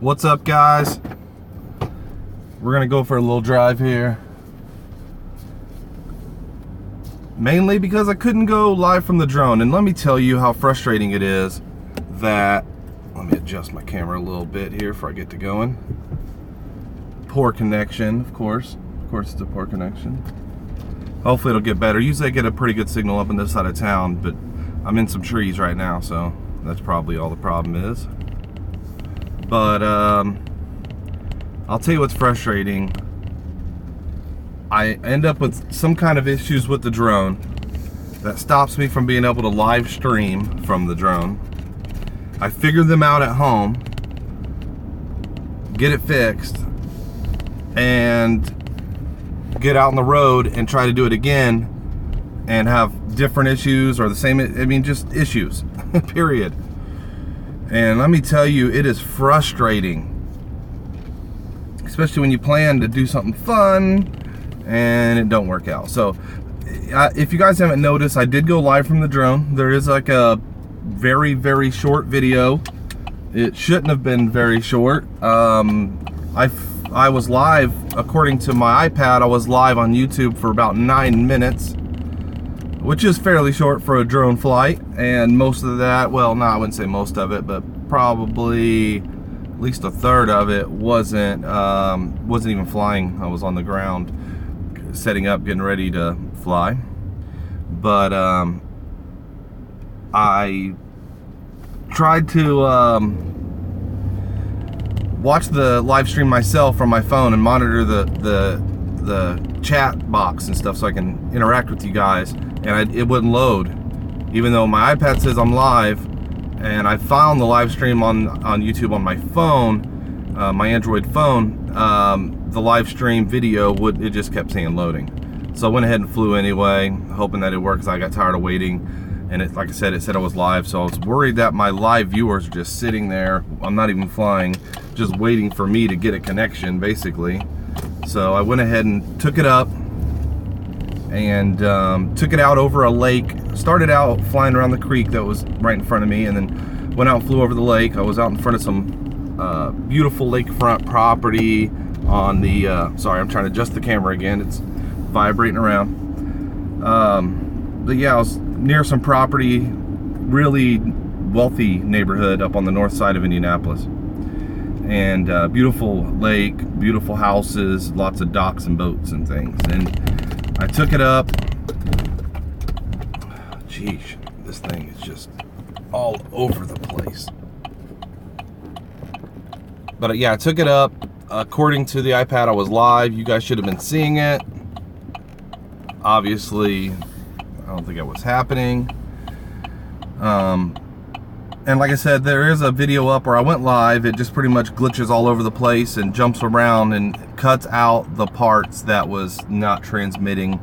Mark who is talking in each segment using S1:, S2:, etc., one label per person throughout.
S1: What's up, guys? We're gonna go for a little drive here. Mainly because I couldn't go live from the drone, and let me tell you how frustrating it is that, let me adjust my camera a little bit here before I get to going. Poor connection, of course. Of course it's a poor connection. Hopefully it'll get better. Usually I get a pretty good signal up on this side of town, but I'm in some trees right now, so that's probably all the problem is. But I'll tell you what's frustrating. I end up with some kind of issues with the drone that stops me from being able to live stream from the drone. I figure them out at home, get it fixed, and get out on the road and try to do it again and have different issues or the same, I mean, just issues, period. And let me tell you, it is frustrating, especially when you plan to do something fun and it don't work out. So if you guys haven't noticed, I did go live from the drone. There is like a very, very short video. It shouldn't have been very short. I was live, according to my iPad, I was live on YouTube for about 9 minutes, which is fairly short for a drone flight. And most of that, well, no, I wouldn't say most of it, but probably at least a third of it wasn't even flying. I was on the ground, setting up, getting ready to fly. But I tried to watch the live stream myself from my phone and monitor the chat box and stuff so I can interact with you guys, and it wouldn't load, even though my iPad says I'm live. And I found the live stream on YouTube on my phone, my Android phone. The live stream video it just kept saying loading. So I went ahead and flew anyway, hoping that it worked, because I got tired of waiting. And like I said, it said I was live, so I was worried that my live viewers are just sitting there, I'm not even flying, just waiting for me to get a connection, basically. So I went ahead and took it up and took it out over a lake. Started out flying around the creek that was right in front of me, and then went out and flew over the lake. I was out in front of some beautiful lakefront property on the, sorry, I'm trying to adjust the camera again, it's vibrating around. But yeah, I was near some property, really wealthy neighborhood up on the north side of Indianapolis. And beautiful lake, beautiful houses, lots of docks and boats and things. And I took it up. Geez, this thing is just all over the place. But yeah, I took it up. According to the iPad, I was live. You guys should have been seeing it. Obviously, I don't think it was happening. And like I said, there is a video up where I went live. It just pretty much glitches all over the place and jumps around and cuts out the parts that was not transmitting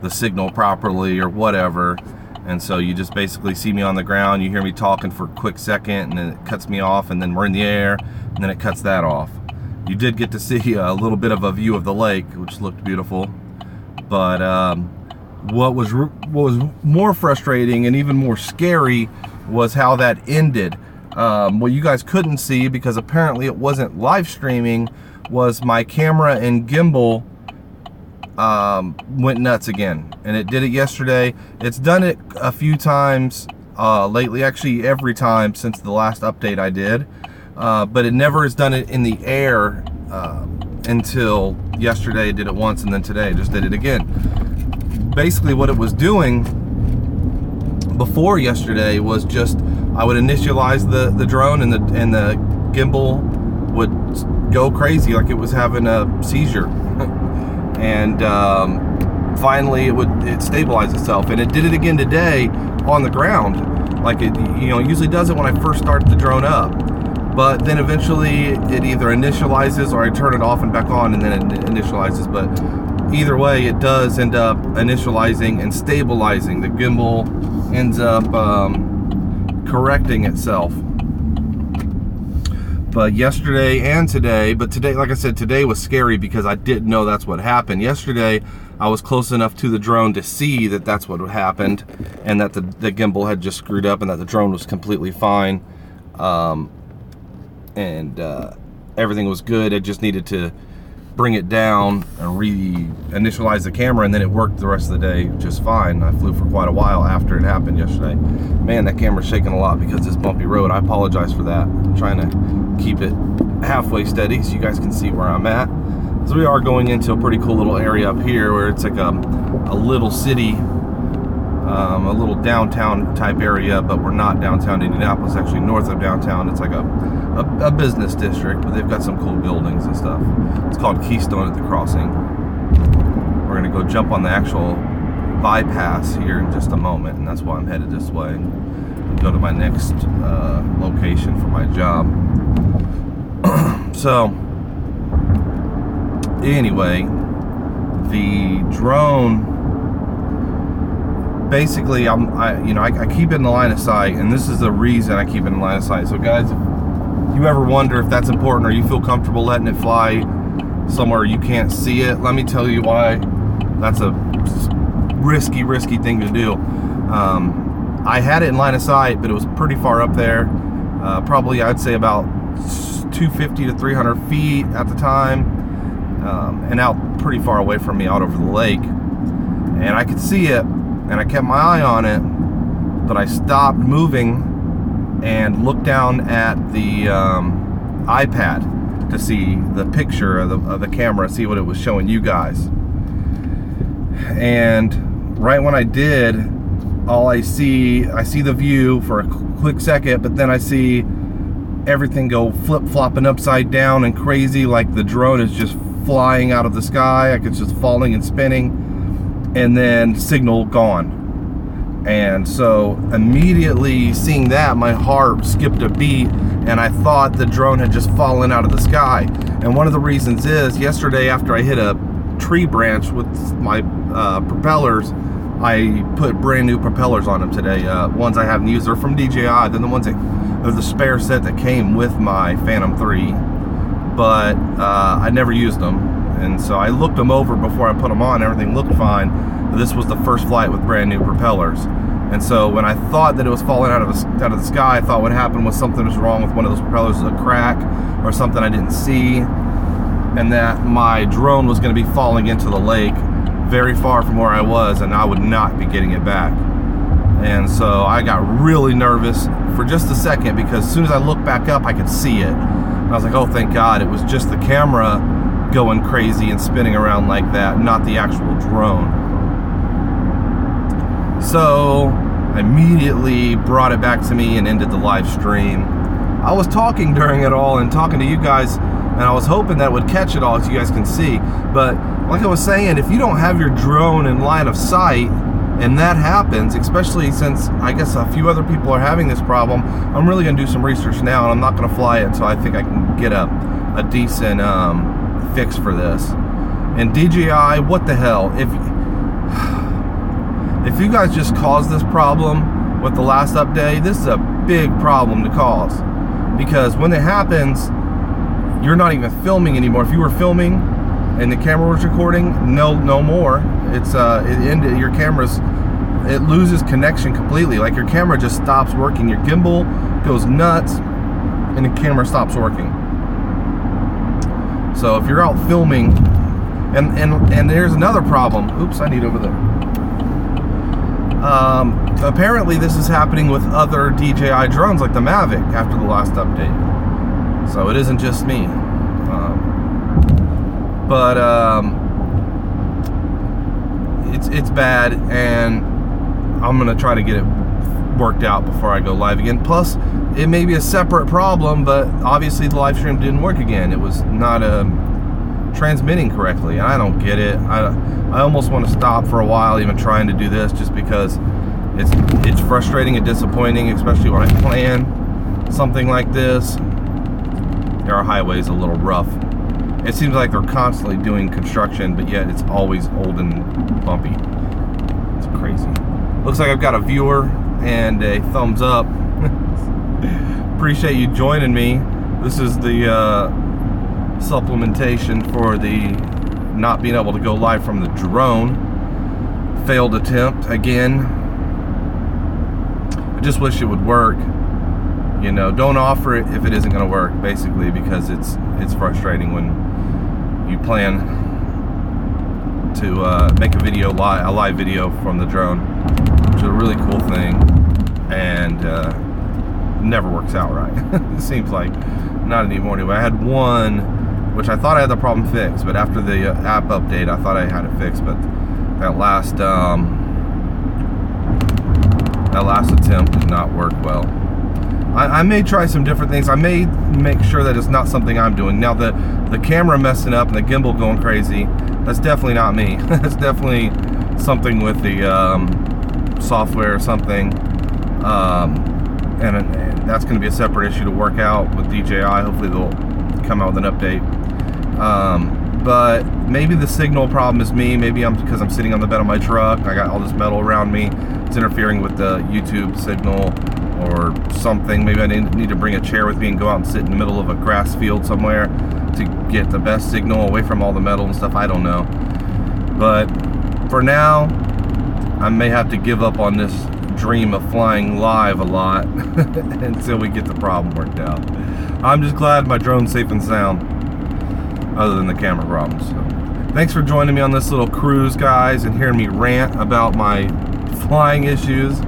S1: the signal properly or whatever. And so you just basically see me on the ground, you hear me talking for a quick second, and then it cuts me off, and then we're in the air, and then it cuts that off. You did get to see a little bit of a view of the lake, which looked beautiful. But what was more frustrating and even more scary was how that ended. What you guys couldn't see, because apparently it wasn't live streaming, was my camera and gimbal went nuts again. And it did it yesterday. It's done it a few times lately, actually every time since the last update I did. But it never has done it in the air until yesterday. It did it once, and then today it just did it again. Basically what it was doing before yesterday was just, I would initialize the drone, and the gimbal would go crazy like it was having a seizure. And finally it stabilized itself, and it did it again today on the ground, like it usually does it when I first start the drone up. But then eventually it either initializes, or I turn it off and back on, and then it initializes. But either way, it does end up initializing and stabilizing. The gimbal ends up correcting itself. But yesterday and today, but today, like I said, today was scary because I didn't know that's what happened. Yesterday, I was close enough to the drone to see that that's what happened, and that the gimbal had just screwed up, and that the drone was completely fine. everything was good. I just needed to bring it down and re-initialize the camera, and then it worked the rest of the day just fine. I flew for quite a while after it happened yesterday. Man, that camera's shaking a lot because it's bumpy road. I apologize for that. I'm trying to keep it halfway steady so you guys can see where I'm at. So we are going into a pretty cool little area up here where it's like a little city, a little downtown type area, but we're not downtown Indianapolis, actually north of downtown. It's like a business district, but they've got some cool buildings and stuff. It's called Keystone at the Crossing. We're gonna go jump on the actual bypass here in just a moment, and that's why I'm headed this way. I'll go to my next location for my job. So anyway, the drone, basically I keep it in the line of sight, and this is the reason I keep it in the line of sight. So guys, if you ever wonder if that's important or you feel comfortable letting it fly somewhere you can't see it, let me tell you why that's a risky thing to do. I had it in line of sight, but it was pretty far up there, probably I'd say about 250 to 300 feet at the time, and out pretty far away from me, out over the lake, and I could see it, and I kept my eye on it, but I stopped moving and looked down at the iPad to see the picture of the camera, see what it was showing you guys. And right when I did, I see the view for a quick second, but then I see everything go flip-flopping upside down and crazy, like the drone is just flying out of the sky, like it's just falling and spinning, and then signal gone. And so immediately seeing that, my heart skipped a beat, and I thought the drone had just fallen out of the sky. And one of the reasons is, yesterday after I hit a tree branch with my propellers, I put brand new propellers on them today. Ones I haven't used, they're from DJI. They're the ones they're the spare set that came with my Phantom 3, but I never used them. And so I looked them over before I put them on. Everything looked fine. But this was the first flight with brand new propellers. And so when I thought that it was falling out of the sky, I thought what happened was something was wrong with one of those propellers, a crack or something I didn't see, and that my drone was going to be falling into the lake very far from where I was, and I would not be getting it back. And so I got really nervous for just a second, because as soon as I looked back up, I could see it. And I was like, oh, thank God, it was just the camera going crazy and spinning around like that, not the actual drone. So I immediately brought it back to me and ended the live stream. I was talking during it all and talking to you guys, and I was hoping that would catch it all, as you guys can see. But like I was saying, if you don't have your drone in line of sight and that happens, especially since I guess a few other people are having this problem, I'm really going to do some research now, and I'm not going to fly it until I think I can get a decent fix for this. And DJI, what the hell? If you guys just caused this problem with the last update, this is a big problem to cause, because when it happens, you're not even filming anymore. If you were filming and the camera was recording, no more. It's it ended. Your camera's, it loses connection completely. Like your camera just stops working. Your gimbal goes nuts, and the camera stops working. So if you're out filming, and there's another problem. Oops, I need over there. Apparently this is happening with other DJI drones like the Mavic after the last update. So it isn't just me. It's bad, and I'm gonna try to get it worked out before I go live again. Plus, it may be a separate problem, but obviously the live stream didn't work again. It was not transmitting correctly, and I don't get it. I almost want to stop for a while even trying to do this, just because it's frustrating and disappointing, especially when I plan something like this. Our highway's a little rough. It seems like they're constantly doing construction, but yet it's always old and bumpy. It's crazy. Looks like I've got a viewer and a thumbs up. Appreciate you joining me. This is the supplementation for the not being able to go live from the drone. Failed attempt again. I just wish it would work. You know, don't offer it if it isn't going to work, basically, because it's frustrating when you plan to make a live video from the drone, which is a really cool thing, and never works out right. It seems like not anymore anyway. I had one which I thought I had the problem fixed, but after the app update I thought I had it fixed, but that last attempt did not work well. I may try some different things. I may make sure that it's not something I'm doing. Now the camera messing up and the gimbal going crazy, that's definitely not me. That's definitely something with the software or something. And that's going to be a separate issue to work out with DJI. Hopefully they'll come out with an update. But maybe the signal problem is me. Maybe because I'm sitting on the bed of my truck. I got all this metal around me. It's interfering with the YouTube signal or something. Maybe I need to bring a chair with me and go out and sit in the middle of a grass field somewhere to get the best signal away from all the metal and stuff. I don't know. But for now, I may have to give up on this dream of flying live a lot until we get the problem worked out. I'm just glad my drone's safe and sound, other than the camera problems. So, thanks for joining me on this little cruise, guys, and hearing me rant about my flying issues.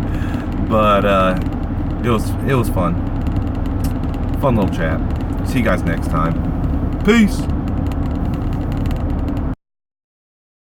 S1: But it was fun little chat. See you guys next time. Peace.